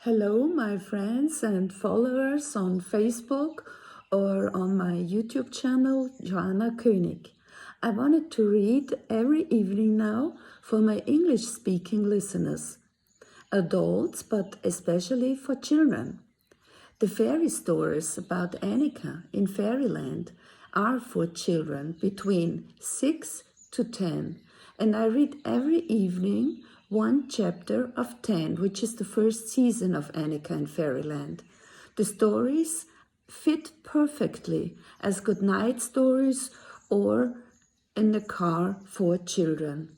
Hello, my friends and followers on Facebook or on my YouTube channel, Joanna König. I wanted to read every evening now for my English-speaking listeners, adults, but especially for children. The fairy stories about Anika in Fairyland are for children between 6 to 10, and I read every evening one chapter of 10, which is the first season of Anika in Fairyland. The stories fit perfectly as good night stories or in the car for children.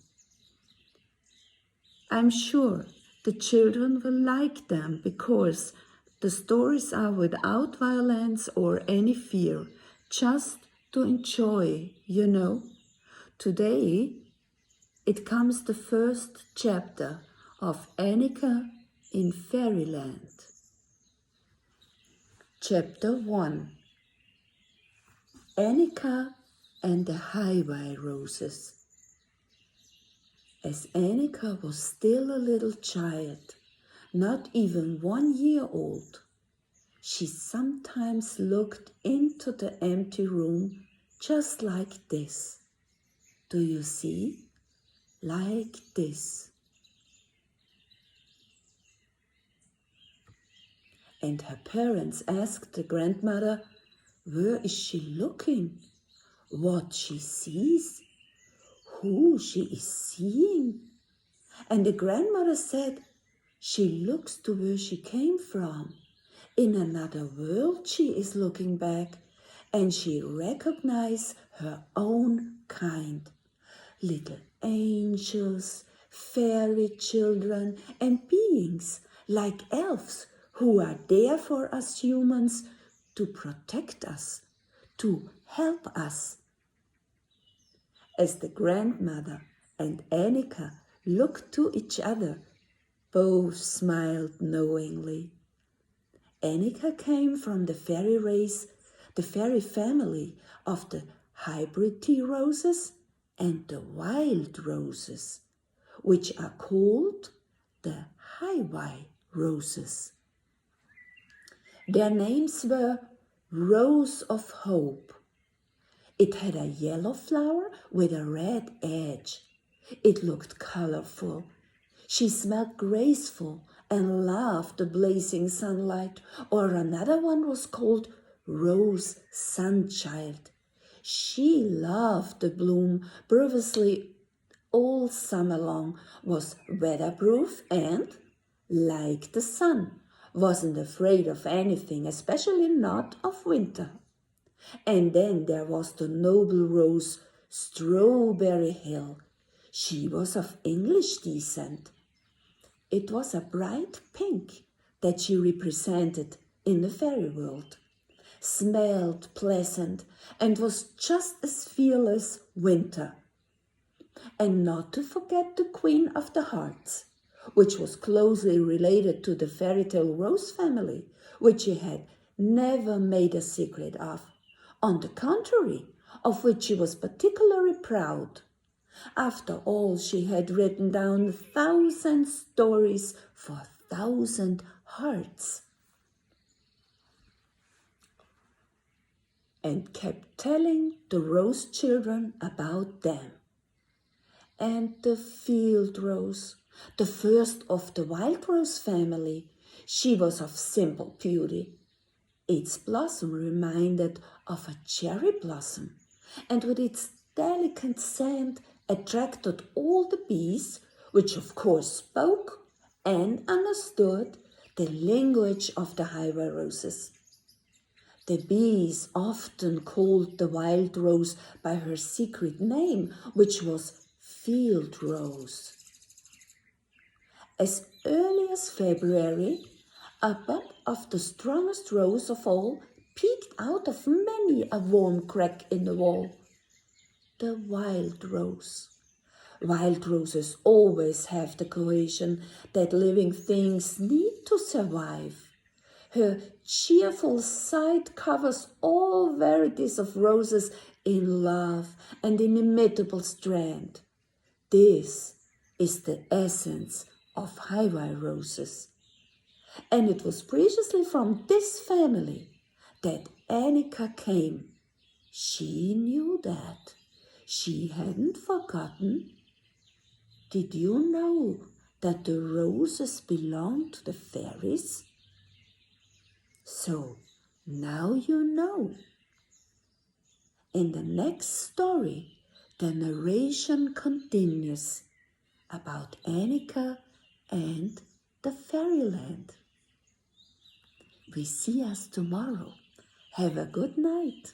I'm sure the children will like them because the stories are without violence or any fear, just to enjoy, Today, it comes the first chapter of Anika in Fairyland. Chapter 1. Anika and the Hywi Roses. As Anika was still a little child, not even 1 year old, she sometimes looked into the empty room just like this. Do you see? Like this. And her parents asked the grandmother, where is she looking? What she sees? Who she is seeing? And the grandmother said, she looks to where she came from. In another world she is looking back, and she recognizes her own kind. Little angels, fairy children, and beings like elves who are there for us humans to protect us, to help us. As the grandmother and Anika looked to each other, both smiled knowingly. Anika came from the fairy race, the fairy family of the hybrid tea roses and the wild roses, which are called the Hywi roses. Their names were Rose of Hope. It had a yellow flower with a red edge. It looked colorful. She smelled graceful and loved the blazing sunlight. Or another one was called Rose Sunchild. She loved the bloom purposely all summer long, was weatherproof and, like the sun, wasn't afraid of anything, especially not of winter. And then there was the noble rose Strawberry Hill. She was of English descent. It was a bright pink that she represented in the fairy world, smelled pleasant, and was just as fearless winter. And not to forget the Queen of the Hearts, which was closely related to the fairy tale rose family, which she had never made a secret of. On the contrary, of which she was particularly proud. After all, she had written down 1,000 stories for 1,000 hearts and kept telling the rose children about them. And the field rose, the first of the wild rose family, she was of simple beauty. Its blossom reminded of a cherry blossom, and with its delicate scent attracted all the bees, which of course spoke and understood the language of the Hywi roses. The bees often called the wild rose by her secret name, which was field rose. As early as February, a bud of the strongest rose of all peeked out of many a warm crack in the wall. The wild rose. Wild roses always have the cohesion that living things need to survive. Her cheerful sight covers all varieties of roses in love and inimitable strength. This is the essence of Hywi roses. And it was preciously from this family that Anika came. She knew that. She hadn't forgotten. Did you know that the roses belong to the fairies? So now you know. In the next story, the narration continues about Anika and the Fairyland. We see us tomorrow. Have a good night.